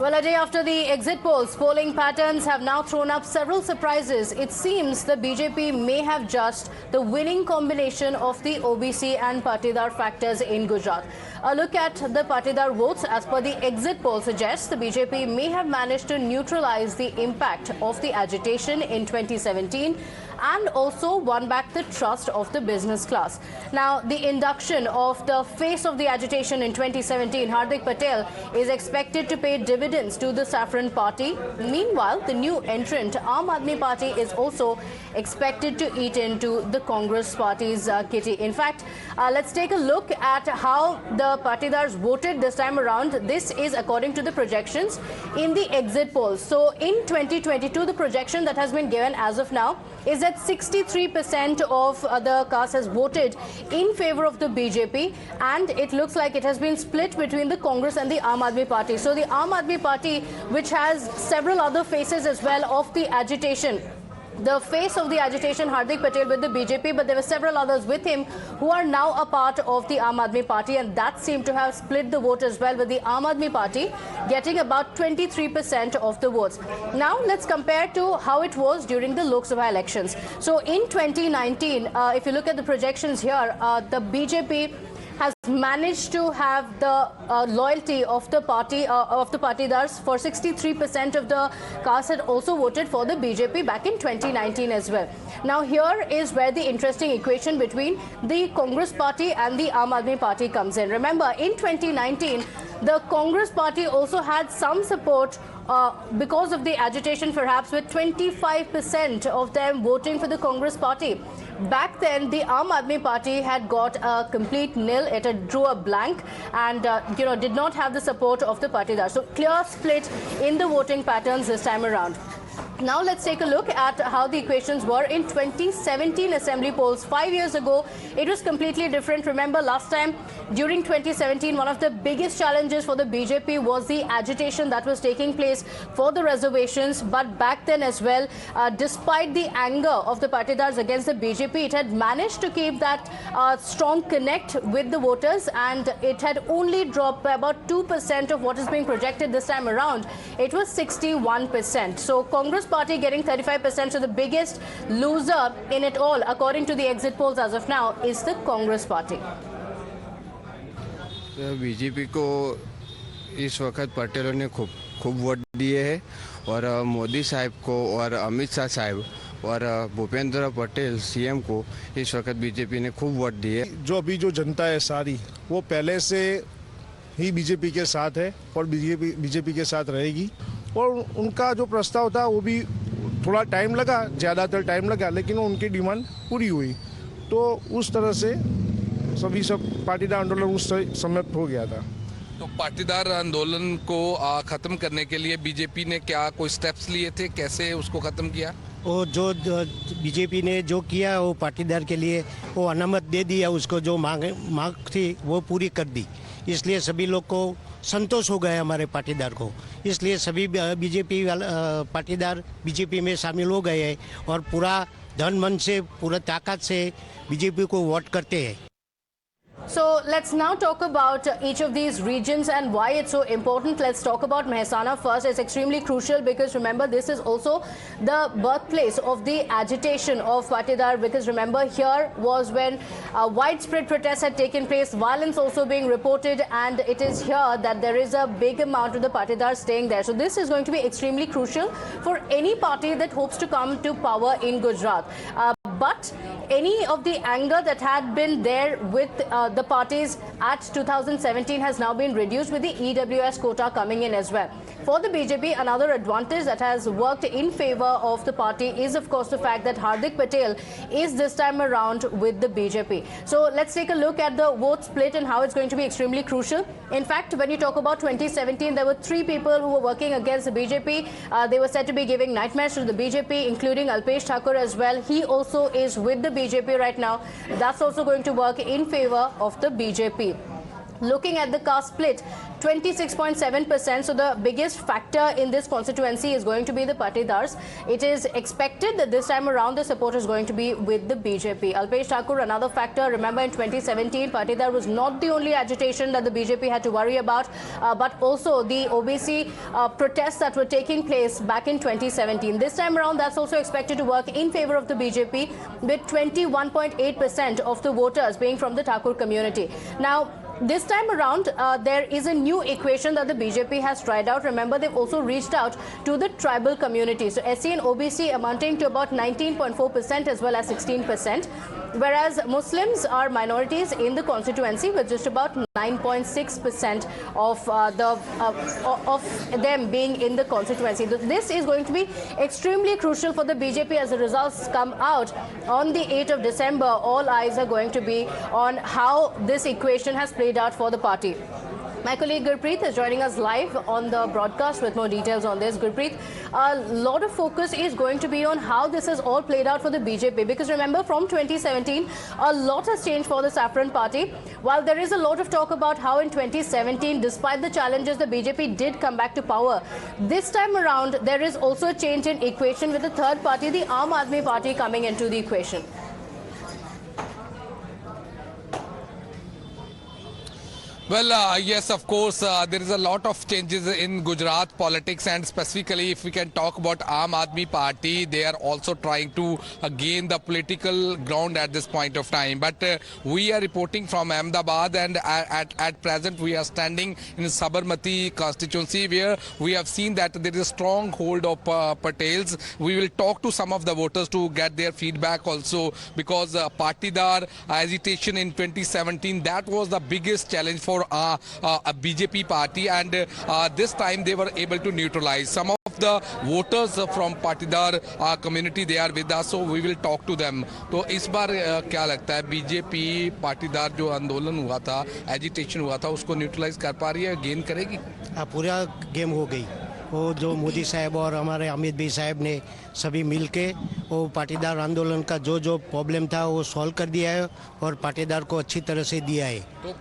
Well, a day after the exit polls, polling patterns have now thrown up several surprises. It seems the BJP may have just the winning combination of the OBC and Patidar factors in Gujarat. A look at the Patidar votes as per the exit poll suggests the BJP may have managed to neutralize the impact of the agitation in 2017 and also won back the trust of the business class. Now, the induction of the face of the agitation in 2017, Hardik Patel, is expected to pay dividends to the Saffron Party. Meanwhile, the new entrant, Aam Aadmi Party, is also expected to eat into the Congress Party's kitty. In fact, let's take a look at how the Patidars voted this time around. This is according to the projections in the exit polls. So, in 2022, the projection that has been given as of now is that 63% of the cast has voted in favor of the BJP, and it looks like it has been split between the Congress and the Aam Aadmi Party. So the Aam Aadmi Party, which has several other faces as well of the agitation, the face of the agitation, Hardik Patel, with the BJP, but there were several others with him who are now a part of the Aam Aadmi Party, and that seemed to have split the vote as well, with the Aam Aadmi Party getting about 23% of the votes. Now let's compare to how it was during the Lok Sabha elections. So in 2019, if you look at the projections here, the BJP has managed to have the loyalty of the party, of the Patidars. For 63% of the cast had also voted for the BJP back in 2019 as well. Now here is where the interesting equation between the Congress Party and the Aam Aadmi Party comes in. Remember, in 2019, the Congress Party also had some support because of the agitation, perhaps, with 25% of them voting for the Congress Party. Back then, the Aam Aadmi Party had got a complete nil. It had drew a blank and, did not have the support of the Patidar. So, clear split in the voting patterns this time around. Now let's take a look at how the equations were in 2017 assembly polls. 5 years ago, it was completely different. Remember, last time during 2017, one of the biggest challenges for the BJP was the agitation that was taking place for the reservations. But back then as well, despite the anger of the Patidars against the BJP, it had managed to keep that strong connect with the voters, and it had only dropped by about 2% of what is being projected this time around. It was 61%. So Congress Party getting 35%, so the biggest loser in it all, according to the exit polls as of now, is the Congress Party. BJP को इस वक्त पटेलों ने खूब vote दिए हैं, और मोदी साहब को और अमित शाह साहब और भूपेंद्र पटेल सीएम को इस वक्त बीजेपी ने खूब वोट दिए। जो अभी जो जनता है सारी, वो पहले से ही बीजेपी के साथ है और बीजेपी के साथ रहेगी, और उनका जो प्रस्ताव था वो भी थोड़ा टाइम लगा, ज़्यादातर टाइम लगा, लेकिन उनकी डिमांड पूरी हुई। तो उस तरह से सब पाटीदार आंदोलन उस समय हो गया था। तो पाटीदार आंदोलन को ख़त्म करने के लिए बीजेपी ने क्या कोई स्टेप्स लिए थे, कैसे उसको ख़त्म किया? वो जो बीजेपी ने जो किया वो पाटीदार के लिए वो अनामत दे दिया, उसको जो मांग थी वो पूरी कर दी, इसलिए सभी लोग को संतोष हो गया हमारे पाटीदार को। इसलिए सभी बीजेपी पाटीदार बीजेपी में शामिल हो गए हैं और पूरा धन मन से, पूरा ताकत से बीजेपी को वोट करते हैं। So let's now talk about each of these regions and why it's so important. Let's talk about Mehsana first. It's extremely crucial because remember, this is also the birthplace of the agitation of Patidar, because remember, here was when widespread protests had taken place, violence also being reported, and it is here that there is a big amount of the Patidar staying there. So this is going to be extremely crucial for any party that hopes to come to power in Gujarat. But any of the anger that had been there with the parties at 2017 has now been reduced, with the EWS quota coming in as well. For the BJP, another advantage that has worked in favor of the party is, of course, the fact that Hardik Patel is this time around with the BJP. So let's take a look at the vote split and how it's going to be extremely crucial. In fact, when you talk about 2017, there were 3 people who were working against the BJP. They were said to be giving nightmares to the BJP, including Alpesh Thakur as well. He also is with the BJP right now. That's also going to work in favor of the BJP. Looking at the caste split, 26.7%. So the biggest factor in this constituency is going to be the Patidars. It is expected that this time around the support is going to be with the BJP. Alpesh Thakur, another factor. Remember, in 2017, Patidar was not the only agitation that the BJP had to worry about, but also the OBC protests that were taking place back in 2017. This time around, that's also expected to work in favor of the BJP, with 21.8% of the voters being from the Thakur community. Now, this time around, there is a new equation that the BJP has tried out. Remember, they've also reached out to the tribal community. So SC and OBC amounting to about 19.4% as well as 16%. Whereas Muslims are minorities in the constituency with just about 9.6% of them being in the constituency. This is going to be extremely crucial for the BJP as the results come out on the 8th of December. All eyes are going to be on how this equation has played out for the party. My colleague Gurpreet is joining us live on the broadcast with more details on this. Gurpreet, a lot of focus is going to be on how this has all played out for the BJP, because remember, from 2017, a lot has changed for the Saffron Party. While there is a lot of talk about how in 2017, despite the challenges, the BJP did come back to power, this time around, there is also a change in equation with the third party, the Aam Aadmi Party, coming into the equation. Well, yes, of course, there is a lot of changes in Gujarat politics, and specifically if we can talk about Aam Aadmi Party, they are also trying to gain the political ground at this point of time. But we are reporting from Ahmedabad, and at present we are standing in Sabarmati constituency, where we have seen that there is a strong hold of Patels. We will talk to some of the voters to get their feedback also, because Patidar agitation in 2017, that was the biggest challenge for a BJP party, and this time they were able to neutralize. Some of the voters from Patidar community, they are with us, so we will talk to them. तो इस बार क्या लगता है, BJP Patidar जो आंदोलन हुआ था, agitation हुआ था, उसको न्यूट्रलाइज कर पा रही है, गेन करेगी? पूरा गेम हो गई। वो जो मोदी साहब और हमारे अमित भाई साहब ने सभी मिलके वो पाटीदार आंदोलन का जो प्रॉब्लम था वो सॉल्व कर दिया है और पाटीदार को अच्छी तरह से दिया है। तो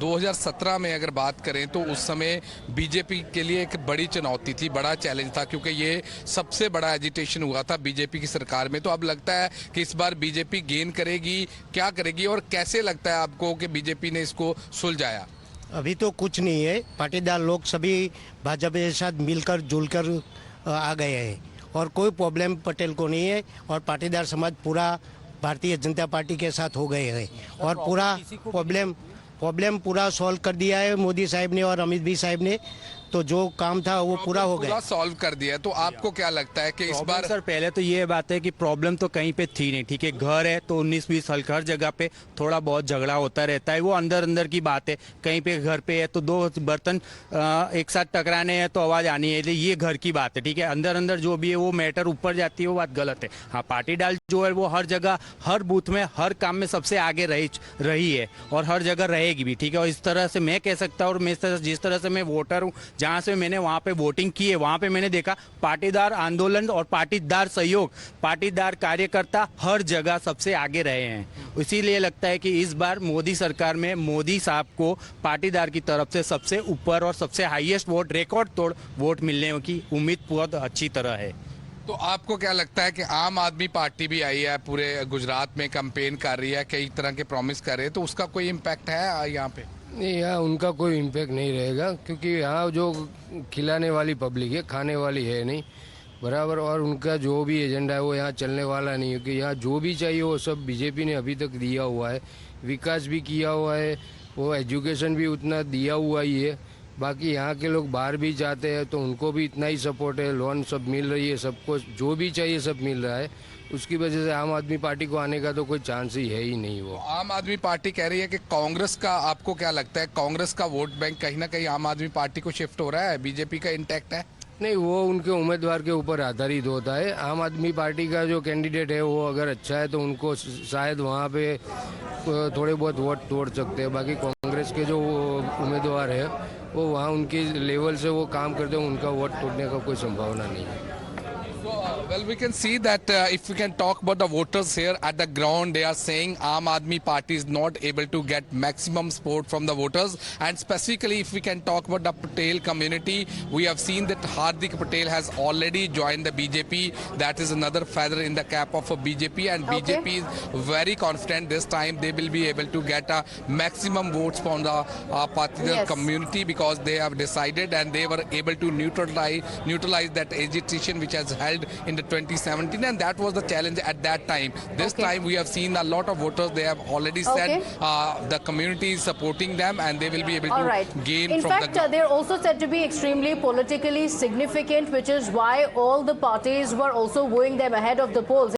2017 में अगर बात करें तो उस समय बीजेपी के लिए एक बड़ी चुनौती थी, बड़ा चैलेंज था, क्योंकि ये सबसे बड़ा एजिटेशन हुआ था बीजेपी की सरकार में। तो अब लगता है कि इस बार बीजेपी गेन करेगी, क्या करेगी, और कैसे लगता है आपको कि बीजेपी ने इसको सुलझाया? अभी तो कुछ नहीं है, पाटीदार लोग सभी भाजपा के साथ मिलकर जुलकर आ गए हैं और कोई प्रॉब्लम पटेल को नहीं है, और पाटीदार समाज पूरा भारतीय जनता पार्टी के साथ हो गए हैं और पूरा प्रॉब्लम पूरा सॉल्व कर दिया है मोदी साहब ने और अमित भाई साहब ने। तो जो काम था वो पूरा हो गया, सॉल्व कर दिया। तो आपको क्या लगता है कि इस बार? सर, पहले तो ये बात है कि प्रॉब्लम तो कहीं पे थी नहीं, ठीक है, घर है तो 19-20 साल हर जगह पे थोड़ा बहुत झगड़ा होता रहता है, वो अंदर की बात है। कहीं पे घर पे है तो दो बर्तन एक साथ टकराने हैं तो आवाज आनी है, ये घर की बात है, ठीक है। अंदर जो भी है वो मैटर ऊपर जाती है, वो बात गलत है। हाँ, पाटीदार जो है वो हर जगह, हर बूथ में, हर काम में सबसे आगे रही है और हर जगह रहेगी भी, ठीक है। और इस तरह से मैं कह सकता हूँ, और मैं जिस तरह से मैं वोटर हूँ, जहाँ से मैंने वहाँ पे वोटिंग की है, वहाँ पे मैंने देखा पाटीदार आंदोलन और पाटीदार सहयोग, पाटीदार कार्यकर्ता हर जगह सबसे आगे रहे हैं। इसीलिए लगता है कि इस बार मोदी सरकार में मोदी साहब को पाटीदार की तरफ से सबसे ऊपर और सबसे हाईएस्ट वोट, रिकॉर्ड तोड़ वोट मिलने की उम्मीद बहुत अच्छी तरह है। तो आपको क्या लगता है कि आम आदमी पार्टी भी आई है, पूरे गुजरात में कैंपेन कर रही है, कई तरह के प्रॉमिस कर रहे हैं, तो उसका कोई इम्पैक्ट है यहाँ पे? नहीं, यहाँ उनका कोई इम्पैक्ट नहीं रहेगा, क्योंकि यहाँ जो खिलाने वाली पब्लिक है, खाने वाली है नहीं बराबर, और उनका जो भी एजेंडा है वो यहाँ चलने वाला नहीं है, क्योंकि यहाँ जो भी चाहिए वो सब बीजेपी ने अभी तक दिया हुआ है, विकास भी किया हुआ है, वो एजुकेशन भी उतना दिया हुआ ही है। बाकी यहाँ के लोग बाहर भी जाते हैं तो उनको भी इतना ही सपोर्ट है, लोन सब मिल रही है, सबको जो भी चाहिए सब मिल रहा है। उसकी वजह से आम आदमी पार्टी को आने का तो कोई चांस ही है ही नहीं। वो आम आदमी पार्टी कह रही है कि कांग्रेस का, आपको क्या लगता है, कांग्रेस का वोट बैंक कहीं ना कहीं आम आदमी पार्टी को शिफ्ट हो रहा है, बीजेपी का इंटैक्ट है? नहीं, वो उनके उम्मीदवार के ऊपर आधारित होता है। आम आदमी पार्टी का जो कैंडिडेट है वो अगर अच्छा है तो उनको शायद वहाँ पे थोड़े बहुत वोट तोड़ सकते हैं। बाकी कांग्रेस के जो उम्मीदवार है वो वहाँ उनके लेवल से वो काम करते हैं, उनका वोट तोड़ने का कोई संभावना नहीं है। Well, we can see that if we can talk about the voters here at the ground, they are saying Aam Aadmi Party is not able to get maximum support from the voters. And specifically, if we can talk about the Patel community, we have seen that Hardik Patel has already joined the BJP. That is another feather in the cap of a BJP. And Okay. BJP is very confident this time they will be able to get maximum votes from the Patidar Yes. community, because they have decided and they were able to neutralize that agitation which has held in the 2017, and that was the challenge at that time. This Okay. time we have seen a lot of voters, they have already said Okay. the community is supporting them and they will be able All to right. gain In from fact, the they're also said to be extremely politically significant, which is why all the parties were also wooing them ahead of the polls.